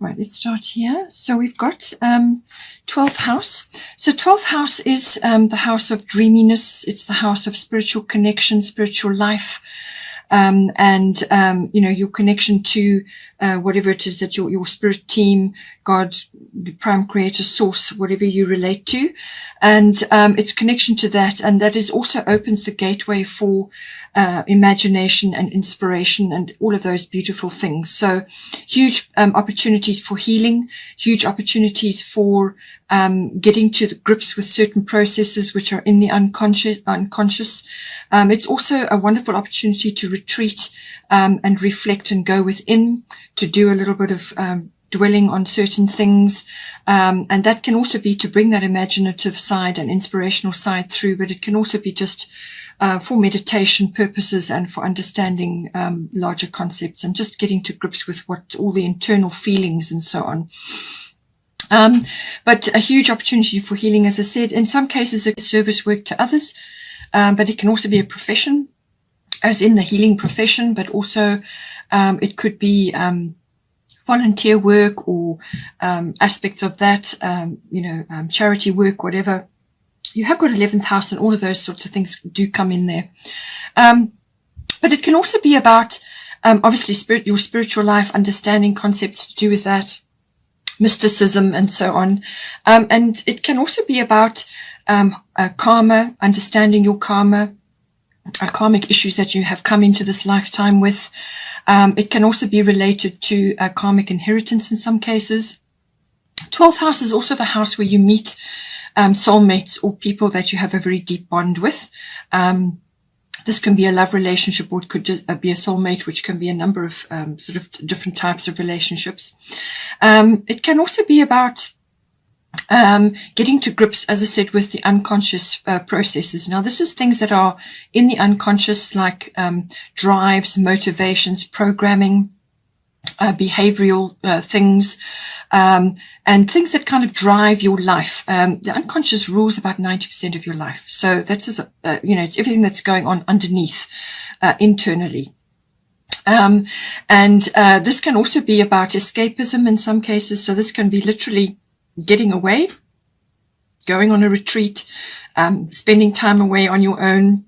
Right, let's start here. So we've got 12th house. So 12th house is the house of dreaminess. It's the house of spiritual connection, spiritual life, and your connection to whatever it is that your spirit team, God, the prime creator, source, whatever you relate to, and its connection to that, and that is also opens the gateway for imagination and inspiration and all of those beautiful things. So huge opportunities for healing, huge opportunities for getting to the grips with certain processes which are in the unconscious. It's also a wonderful opportunity to retreat and reflect and go within, to do a little bit of dwelling on certain things, and that can also be to bring that imaginative side and inspirational side through, but it can also be just for meditation purposes and for understanding larger concepts and just getting to grips with what all the internal feelings and so on. But a huge opportunity for healing, as I said. In some cases, it's service work to others, but it can also be a profession, as in the healing profession, but also it could be volunteer work or aspects of that, charity work, whatever. You have got 11th house, and all of those sorts of things do come in there. But it can also be about, obviously, your spiritual life, understanding concepts to do with that, mysticism, and so on. And it can also be about karma, understanding your karma, karmic issues that you have come into this lifetime with. It can also be related to karmic inheritance in some cases. 12th house is also the house where you meet soulmates or people that you have a very deep bond with. This can be a love relationship, or it could just be a soulmate, which can be a number of sort of different types of relationships. It can also be about getting to grips, as I said, with the unconscious processes. Now, this is things that are in the unconscious, like drives, motivations, programming, behavioral things, and things that kind of drive your life. The unconscious rules about 90% of your life. So that's, it's everything that's going on underneath, internally. And this can also be about escapism in some cases. So this can be literally getting away, going on a retreat, spending time away on your own,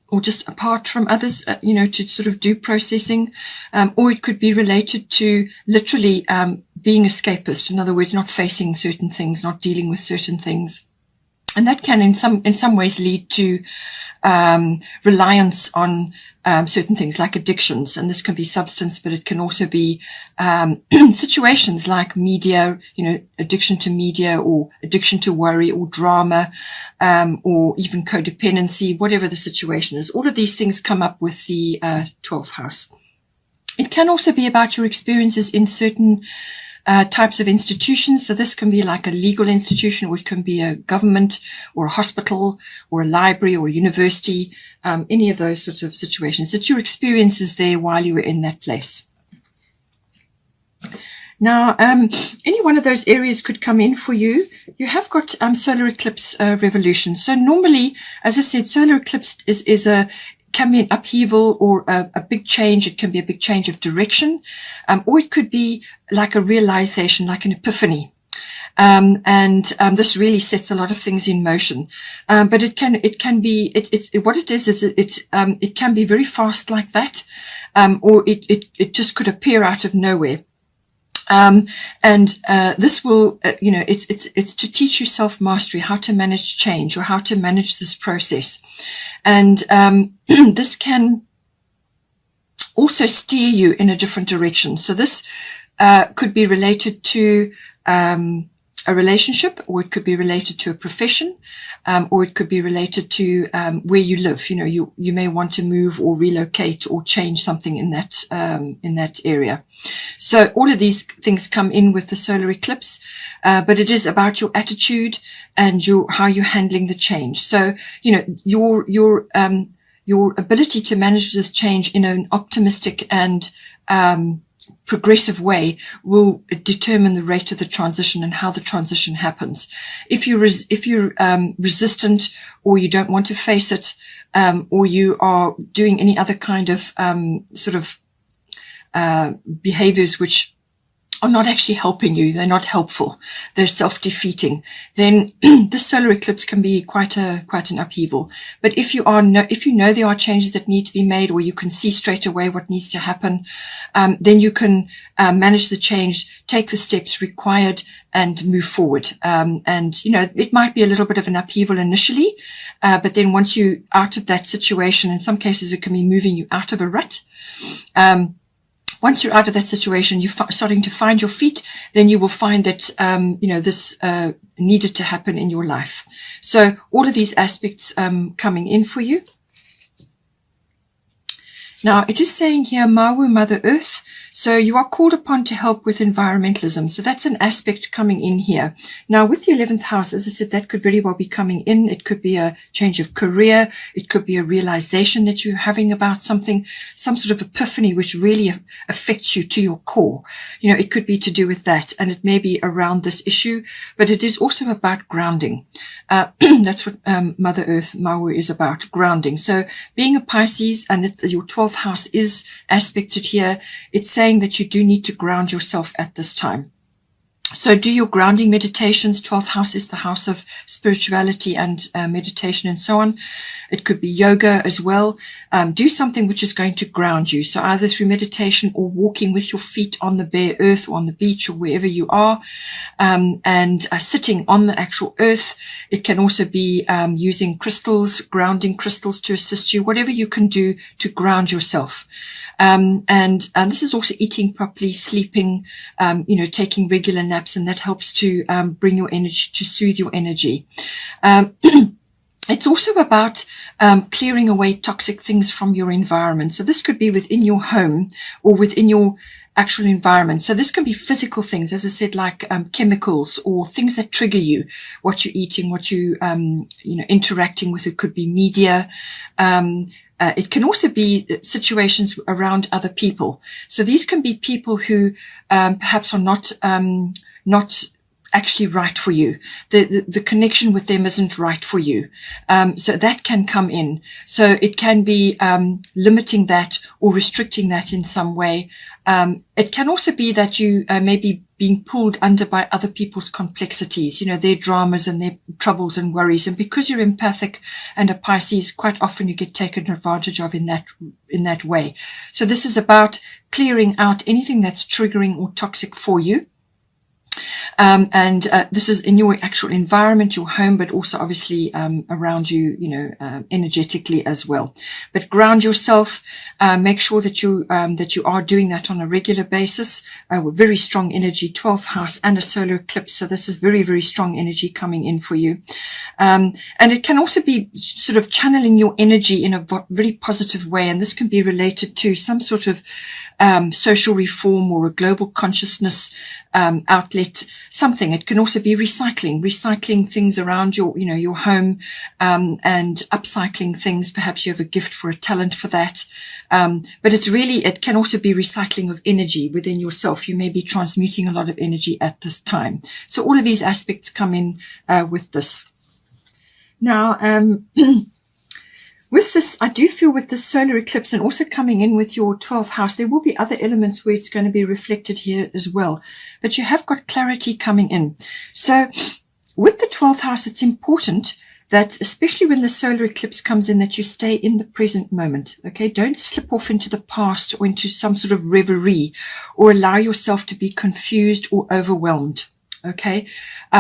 or just apart from others, to sort of do processing. Or it could be related to literally being escapist. In other words, not facing certain things, not dealing with certain things. And that can in some ways lead to reliance on certain things like addictions. And this can be substance, but it can also be situations like media, addiction to media, or addiction to worry or drama, or even codependency, whatever the situation is. All of these things come up with the 12th house. It can also be about your experiences in certain types of institutions. So this can be like a legal institution, or it can be a government or a hospital or a library or a university, any of those sorts of situations. It's your experiences there while you were in that place. Now, any one of those areas could come in for you. You have got solar eclipse revolution. So normally, as I said, solar eclipse can be an upheaval or a big change. It can be a big change of direction, or it could be like a realization, like an epiphany. This really sets a lot of things in motion. But it can be, what it is it can be very fast like that, or it just could appear out of nowhere. This will, it's to teach you self-mastery, how to manage change or how to manage this process. And this can also steer you in a different direction. So this could be related to a relationship, or it could be related to a profession, or it could be related to where you live. You may want to move or relocate or change something in that area. So all of these things come in with the solar eclipse, but it is about your attitude and how you're handling the change. So your ability to manage this change in an optimistic and progressive way will determine the rate of the transition and how the transition happens. If you're resistant, or you don't want to face it, or you are doing any other kind of behaviors which are not actually helping you, they're not helpful, they're self-defeating, then this solar eclipse can be quite an upheaval. But if you know there are changes that need to be made, or you can see straight away what needs to happen, then you can manage the change, take the steps required, and move forward. And it might be a little bit of an upheaval initially, but then once you're out of that situation, in some cases it can be moving you out of a rut. Once you're out of that situation, you're starting to find your feet, then you will find that, this needed to happen in your life. So all of these aspects coming in for you. Now, it is saying here, Mawu, Mother Earth. So you are called upon to help with environmentalism. So that's an aspect coming in here. Now, with the 11th house, as I said, that could very well be coming in. It could be a change of career. It could be a realization that you're having about something, some sort of epiphany which really affects you to your core. It could be to do with that, and it may be around this issue, but it is also about grounding. That's what Mother Earth, Mawu, is about, grounding. So being a Pisces, and your 12th house is aspected here, it's saying that you do need to ground yourself at this time. So do your grounding meditations. 12th house is the house of spirituality and meditation and so on. It could be yoga as well. Do something which is going to ground you. So either through meditation or walking with your feet on the bare earth or on the beach or wherever you are, and sitting on the actual earth. It can also be using crystals, grounding crystals to assist you, whatever you can do to ground yourself. And this is also eating properly, sleeping, taking regular naps, and that helps to bring your energy, to soothe your energy. It's also about clearing away toxic things from your environment. So this could be within your home or within your actual environment. So this can be physical things, as I said, like chemicals or things that trigger you, what you're eating, what you interacting with. It could be media. It can also be situations around other people. So these can be people who perhaps are not actually right for you. The connection with them isn't right for you. So that can come in. So it can be limiting that or restricting that in some way. It can also be that you may be being pulled under by other people's complexities, their dramas and their troubles and worries. And because you're empathic and a Pisces, quite often you get taken advantage of in that way. So this is about clearing out anything that's triggering or toxic for you. This is in your actual environment, your home, but also obviously around you, energetically as well. But ground yourself. Make sure that you are doing that on a regular basis. With very strong energy, 12th house and a solar eclipse. So this is very, very strong energy coming in for you. And it can also be sort of channeling your energy in a very positive way. And this can be related to some sort of social reform or a global consciousness outlet, something. It can also be recycling things around your home, and upcycling things. Perhaps you have a gift for a talent for that. But it can also be recycling of energy within yourself. You may be transmuting a lot of energy at this time. So all of these aspects come in with this. Now, with this, I do feel with the solar eclipse and also coming in with your 12th house, there will be other elements where it's going to be reflected here as well. But you have got clarity coming in. So with the 12th house, it's important that, especially when the solar eclipse comes in, that you stay in the present moment. Okay, don't slip off into the past or into some sort of reverie or allow yourself to be confused or overwhelmed. Okay,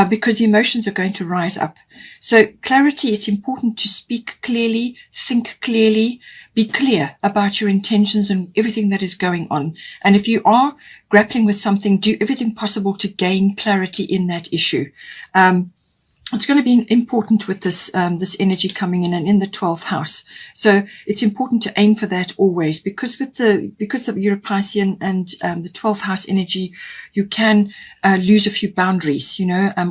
because the emotions are going to rise up. So clarity, it's important to speak clearly, think clearly, be clear about your intentions and everything that is going on. And if you are grappling with something, do everything possible to gain clarity in that issue. It's going to be important with this energy coming in and in the 12th house. So it's important to aim for that always, because of your Piscean and the 12th house energy, you can lose a few boundaries,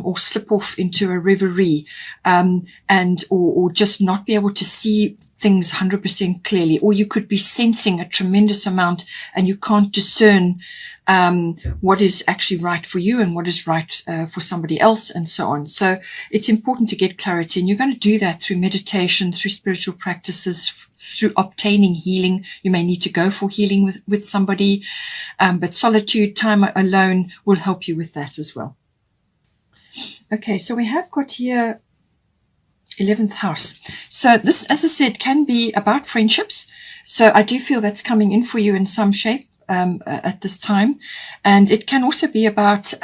or slip off into a reverie, or just not be able to see things 100% clearly, or you could be sensing a tremendous amount and you can't discern what is actually right for you and what is right for somebody else, and so on. So it's important to get clarity, and you're going to do that through meditation, through spiritual practices, through obtaining healing. You may need to go for healing with somebody, but solitude, time alone will help you with that as well. Okay, so we have got here 11th house. So this, as I said, can be about friendships. So I do feel that's coming in for you in some shape at this time. And it can also be about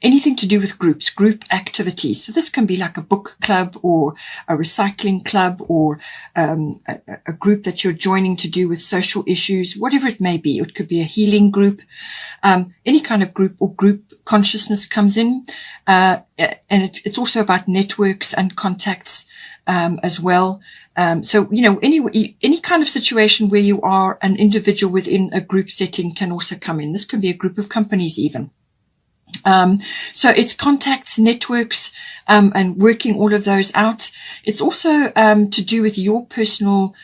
anything to do with groups, group activities. So this can be like a book club or a recycling club, or a group that you're joining to do with social issues, whatever it may be. It could be a healing group. Any kind of group or group consciousness comes in. And it's also about networks and contacts as well. So, you know, any kind of situation where you are an individual within a group setting can also come in. This could be a group of companies even. So it's contacts, networks, and working all of those out. It's also to do with your personal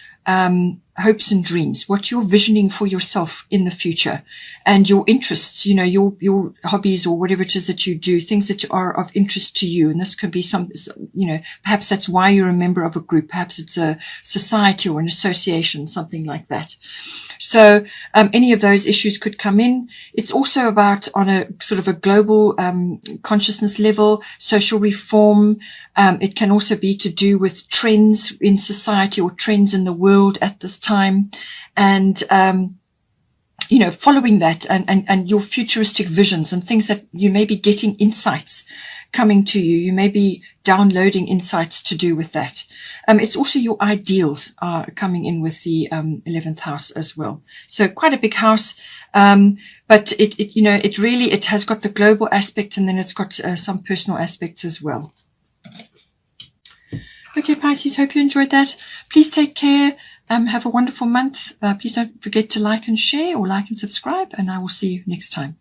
hopes and dreams, what you're visioning for yourself in the future, and your interests, you know, your hobbies or whatever it is that you do, things that are of interest to you. And this could be some, you know, perhaps that's why you're a member of a group. Perhaps it's a society or an association, something like that. So any of those issues could come in. It's also about, on a sort of a global consciousness level, social reform. It can also be to do with trends in society or trends in the world at this time, and you know, following that, and your futuristic visions and things that you may be getting insights coming to you. You may be downloading insights to do with that. It's also your ideals are coming in with the 11th house as well. So quite a big house, but it you know, it has got the global aspect, and then it's got some personal aspects as well. Okay, Pisces, hope you enjoyed that. Please take care. Have a wonderful month. Please don't forget to like and share, or like and subscribe, and I will see you next time.